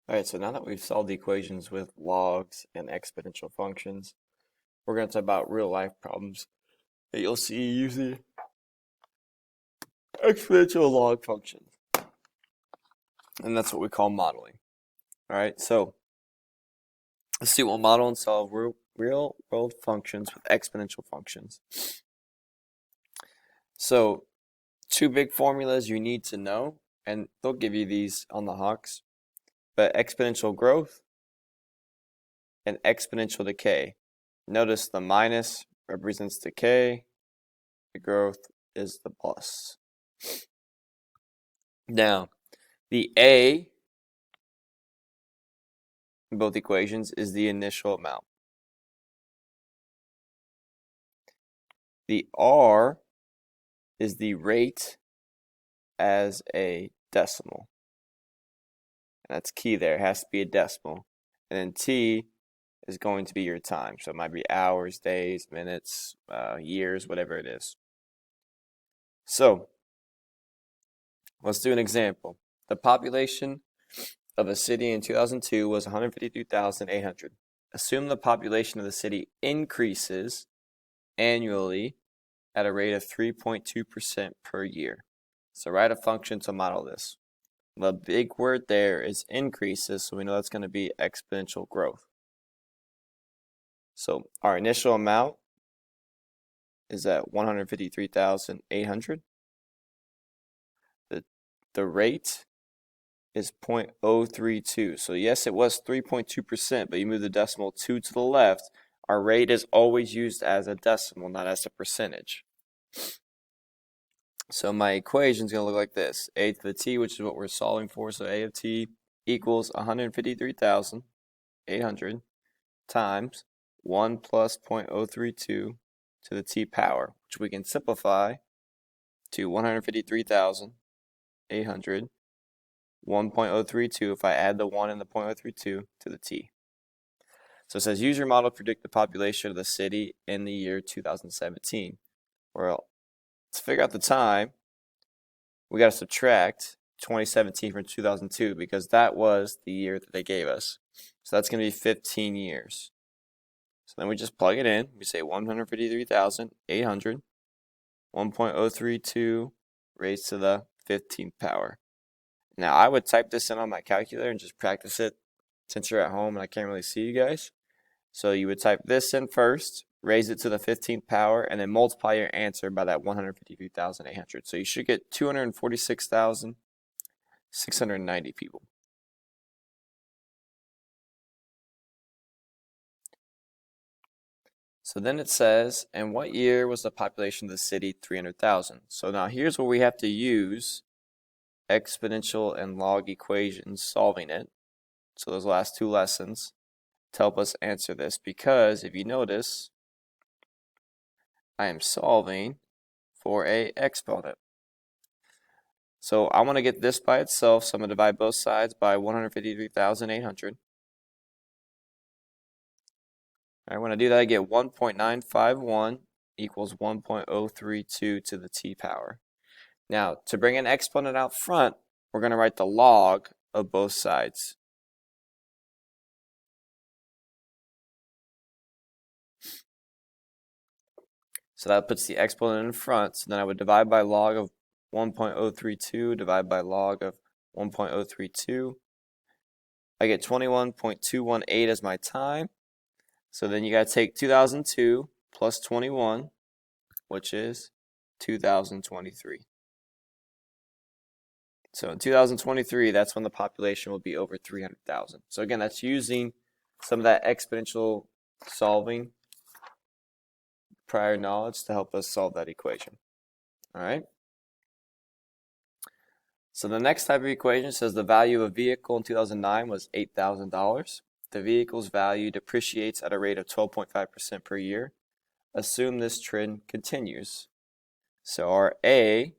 All right, so now that we've solved the equations with logs and exponential functions, we're going to talk about real life problems that you'll see using exponential log functions. And that's what we call modeling. All right, so let's see, we'll model and solve real world functions with exponential functions. So, two big formulas you need to know, and they'll give you these on the Hawks, but exponential growth and exponential decay. Notice the minus represents decay, the growth is the plus. Now, the A in both equations is the initial amount. The R is the rate as a decimal. And that's key there. It has to be a decimal. And then T is going to be your time. So it might be hours, days, minutes, years, whatever it is. So let's do an example. The population of a city in 2002 was 153,800. Assume the population of the city increases annually at a rate of 3.2% per year. So write a function to model this. The big word there is increases, so we know that's going to be exponential growth. So our initial amount is at 153,800. The rate is 0.032. So yes, it was 3.2%, but you move the decimal 2 to the left. Our rate is always used as a decimal, not as a percentage. So my equation is going to look like this. A to the t, which is what we're solving for. So A of t equals 153,800 times 1 plus 0.032 to the t power, which we can simplify to 153,800, 1.032 if I add the 1 and the 0.032 to the t. So it says, use your model to predict the population of the city in the year 2017. Well, to figure out the time, we got to subtract 2017 from 2002 because that was the year that they gave us. So that's going to be 15 years. So then we just plug it in. We say 153,800, 1.032 raised to the 15th power. Now I would type this in on my calculator and just practice it since you're at home and I can't really see you guys. So you would type this in first, raise it to the 15th power, and then multiply your answer by that 153,800. So you should get 246,690 people. So then it says, in what year was the population of the city 300,000? So now here's where we have to use exponential and log equations solving it. So those last two lessons to help us answer this, because if you notice, I am solving for a exponent. So I want to get this by itself, so I'm going to divide both sides by 153,800. All right, when I do that, I get 1.951 equals 1.032 to the t power. Now, to bring an exponent out front, we're going to write the log of both sides. So that puts the exponent in front. So then I would divide by log of 1.032, divide by log of 1.032. I get 21.218 as my time. So then you got to take 2002 plus 21, which is 2023. So in 2023, that's when the population will be over 300,000. So again, that's using some of that exponential solving prior knowledge to help us solve that equation. All right. So the next type of equation says the value of a vehicle in 2009 was $8,000. The vehicle's value depreciates at a rate of 12.5% per year. Assume this trend continues. So our A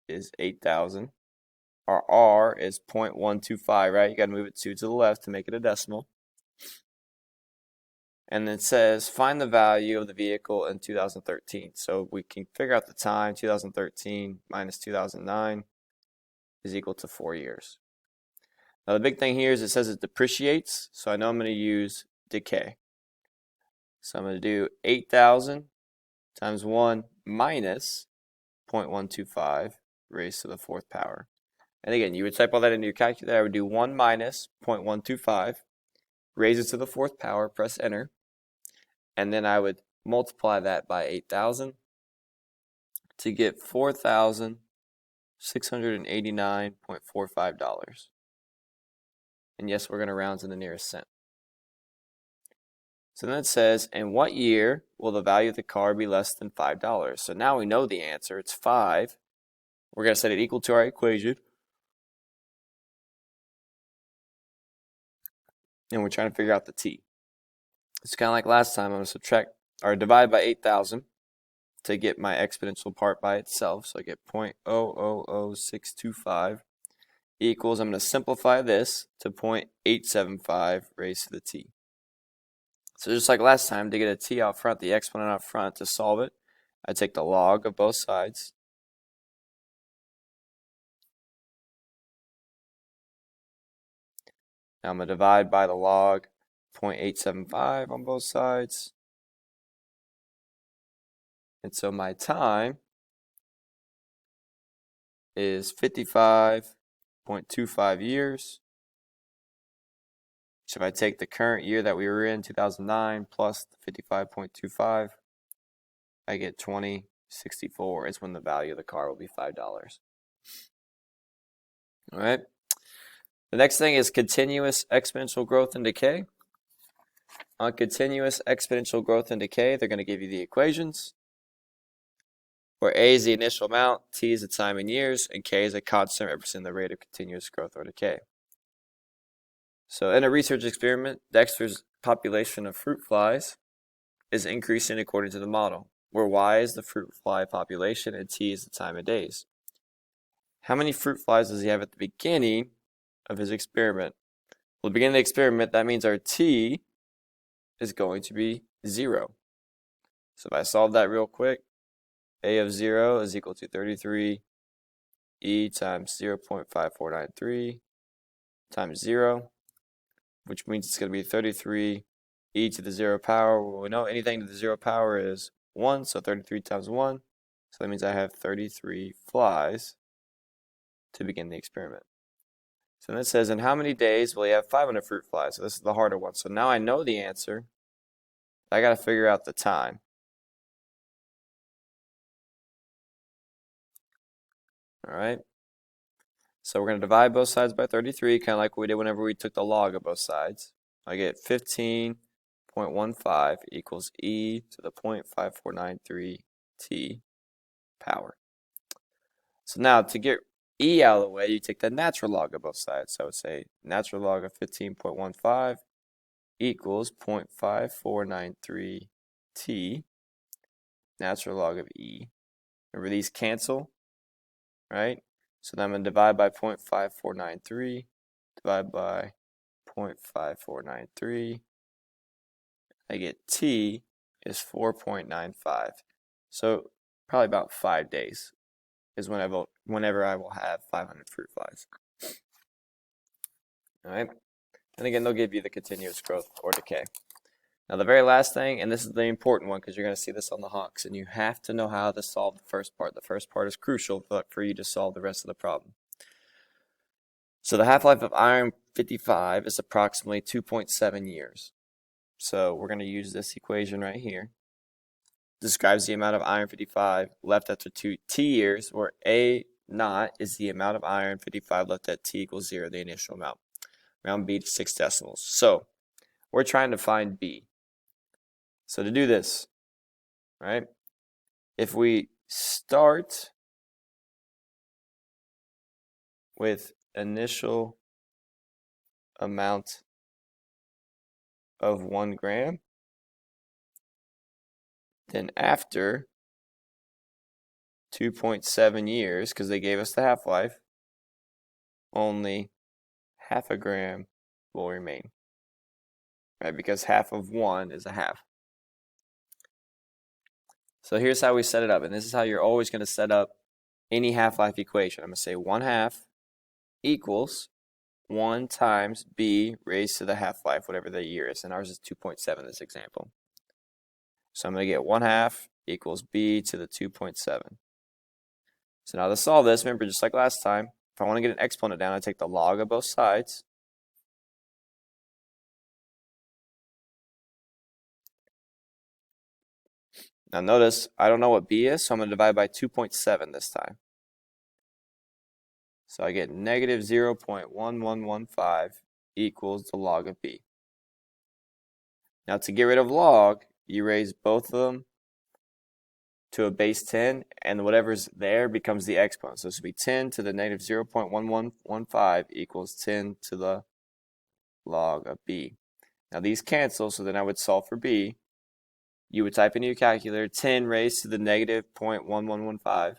is 8,000. Our R is 0.125, right? You got to move it 2 to the left to make it a decimal. And it says find the value of the vehicle in 2013. So we can figure out the time. 2013 minus 2009 is equal to 4 years. Now the big thing here is it says it depreciates, so I know I'm going to use decay. So I'm going to do 8,000 times 1 minus 0.125 raised to the 4th power. And again, you would type all that into your calculator. I would do 1 minus 0.125, raise it to the 4th power, press enter, and then I would multiply that by 8,000 to get $4,689.45. And yes, we're going to round to the nearest cent. So then it says, in what year will the value of the car be less than $5? So now we know the answer. It's 5. We're going to set it equal to our equation. And we're trying to figure out the t. It's kind of like last time. I'm going to subtract or divide by 8,000 to get my exponential part by itself. So I get 0.000625 equals, I'm going to simplify this to 0.875 raised to the t. So just like last time, to get a t out front, the exponent out front, to solve it, I take the log of both sides. Now I'm going to divide by the log 0.875 on both sides. And so my time is 55.25 years. So if I take the current year that we were in, 2009, plus the 55.25, I get 2064 is when the value of the car will be $5. All right. The next thing is continuous exponential growth and decay. On continuous exponential growth and decay, they're going to give you the equations, where A is the initial amount, T is the time in years, and K is a constant representing the rate of continuous growth or decay. So in a research experiment, Dexter's population of fruit flies is increasing according to the model, where Y is the fruit fly population and T is the time of days. How many fruit flies does he have at the beginning of his experiment? Well, at the beginning of the experiment, that means our T is going to be 0. So if I solve that real quick, A of 0 is equal to 33 E times 0.5493 times 0, which means it's going to be 33 e to the 0 power. Well, we know anything to the 0 power is 1, so 33 times 1. So that means I have 33 flies to begin the experiment. So then it says, in how many days will he have 500 fruit flies? So this is the harder one. So now I know the answer. I got to figure out the time. All right. So we're going to divide both sides by 33, kind of like we did whenever we took the log of both sides. I get 15.15 equals e to the 0.5493 t power. So now to get e out of the way, you take the natural log of both sides. So I would say natural log of 15.15 equals 0.5493 t, natural log of e. Remember, these cancel, right? So then I'm going to divide by 0.5493, divide by 0.5493. I get t is 4.95. So probably about 5 days is whenever I will have 500 fruit flies. All right. And again, they'll give you the continuous growth or decay. Now the very last thing, and this is the important one because you're going to see this on the Hawks, and you have to know how to solve the first part. The first part is crucial for you to solve the rest of the problem. So the half-life of iron 55 is approximately 2.7 years. So we're going to use this equation right here. Describes the amount of iron 55 left after 2 t years, where A naught is the amount of iron 55 left at t equals 0, the initial amount. Round B to 6 decimals. So we're trying to find B. So to do this, right, if we start with initial amount of 1 gram, then after 2.7 years, because they gave us the half-life, only half a gram will remain, right? Because half of 1 is a half. So here's how we set it up, and this is how you're always going to set up any half-life equation. I'm going to say 1/2 equals 1 times b raised to the half-life, whatever the year is, and ours is 2.7 in this example. So I'm going to get 1/2 equals b to the 2.7. So now to solve this, remember, just like last time, if I want to get an exponent down, I take the log of both sides. Now notice, I don't know what b is, so I'm going to divide by 2.7 this time. So I get negative 0.1115 equals the log of b. Now to get rid of log, you raise both of them to a base 10, and whatever's there becomes the exponent. So this would be 10 to the negative 0.1115 equals 10 to the log of b. Now these cancel, so then I would solve for b. You would type into your calculator 10 raised to the negative 0.1115,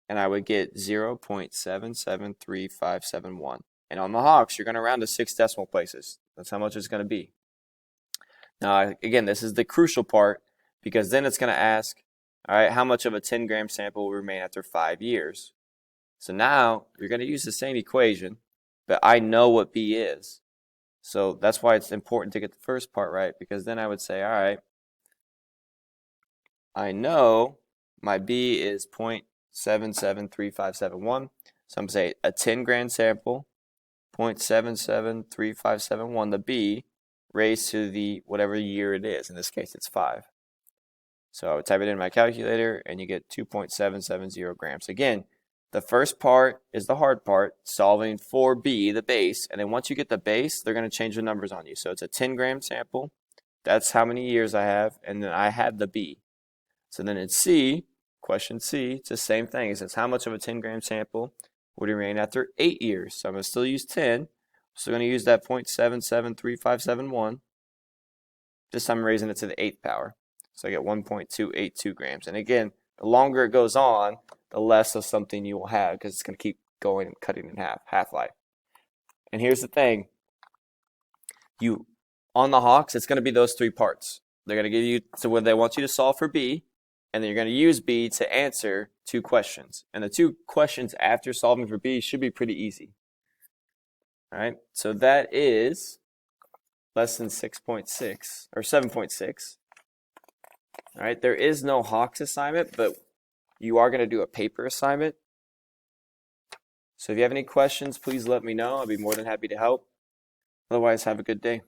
and I would get 0.773571. And on the Hawks, you're going to round to 6 decimal places. That's how much it's going to be. Now, again, this is the crucial part, because then it's going to ask, all right, how much of a 10-gram sample will remain after 5 years? So now you're going to use the same equation, but I know what b is. So that's why it's important to get the first part right, because then I would say, all right, I know my b is 0.773571. So I'm going to say a 10-gram sample, 0.773571, the b, raised to the whatever year it is. In this case, it's 5. So I would type it in my calculator, and you get 2.770 grams. Again, the first part is the hard part, solving for b, the base. And then once you get the base, they're going to change the numbers on you. So it's a 10-gram sample. That's how many years I have. And then I had the b. So then in C, question C, it's the same thing. It says how much of a 10-gram sample would remain after 8 years? So I'm going to still use 10. So I'm going to use that 0.773571. This time I'm raising it to the 8th power. So I get 1.282 grams. And again, the longer it goes on, the less of something you will have, because it's going to keep going and cutting in half, half-life. And here's the thing. On the Hawks, it's going to be those 3 parts. They're going to give you, so when they want you to solve for b, and then you're going to use b to answer 2 questions. And the 2 questions after solving for b should be pretty easy. All right, so that is lesson 6.6, or 7.6. All right, there is no Hawks assignment, but you are going to do a paper assignment. So if you have any questions, please let me know. I'll be more than happy to help. Otherwise, have a good day.